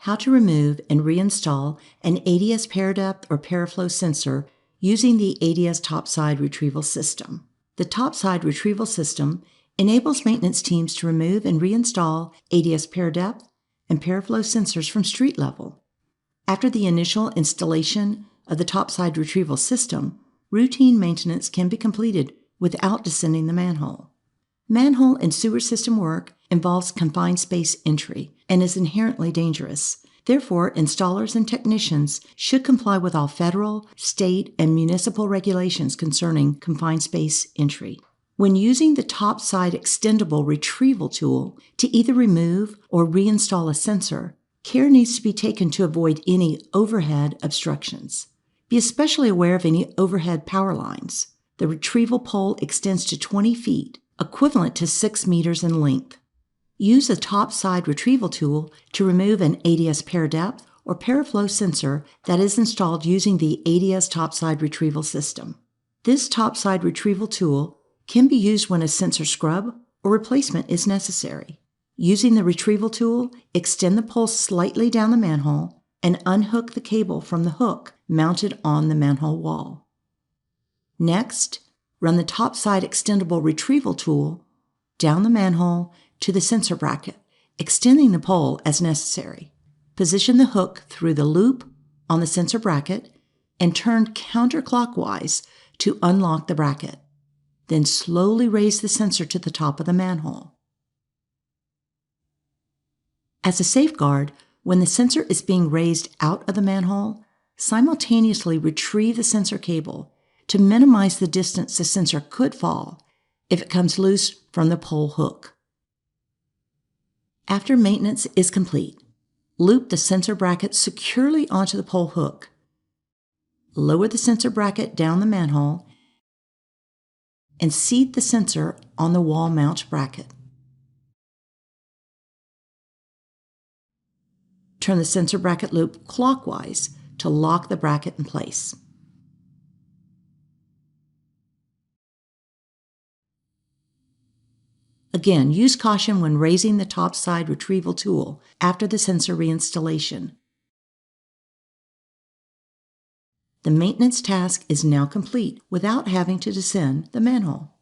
how to remove and reinstall an ADS ParaDepth or ParaFlow sensor using the ADS Topside Retrieval System. The Topside Retrieval System enables maintenance teams to remove and reinstall ADS ParaDepth and ParaFlow sensors from street level. After the initial installation of the Topside Retrieval System, routine maintenance can be completed without descending the manhole. Manhole and sewer system work involves confined space entry and is inherently dangerous. Therefore, installers and technicians should comply with all federal, state, and municipal regulations concerning confined space entry. When using the Topside extendable retrieval tool to either remove or reinstall a sensor, care needs to be taken to avoid any overhead obstructions. Be especially aware of any overhead power lines. The retrieval pole extends to 20 feet, equivalent to 6 meters in length. Use a Topside retrieval tool to remove an ADS ParaDepth or ParaFlow sensor that is installed using the ADS Topside Retrieval System. This Topside retrieval tool can be used when a sensor scrub or replacement is necessary. Using the retrieval tool, extend the pole slightly down the manhole and unhook the cable from the hook mounted on the manhole wall. Next, run the Topside extendable retrieval tool down the manhole to the sensor bracket, extending the pole as necessary. Position the hook through the loop on the sensor bracket and turn counterclockwise to unlock the bracket. Then slowly raise the sensor to the top of the manhole. As a safeguard, when the sensor is being raised out of the manhole, simultaneously retrieve the sensor cable to minimize the distance the sensor could fall if it comes loose from the pole hook. After maintenance is complete, loop the sensor bracket securely onto the pole hook. Lower the sensor bracket down the manhole and seat the sensor on the wall mount bracket. Turn the sensor bracket loop clockwise to lock the bracket in place. Again, use caution when raising the Topside retrieval tool after the sensor reinstallation. The maintenance task is now complete without having to descend the manhole.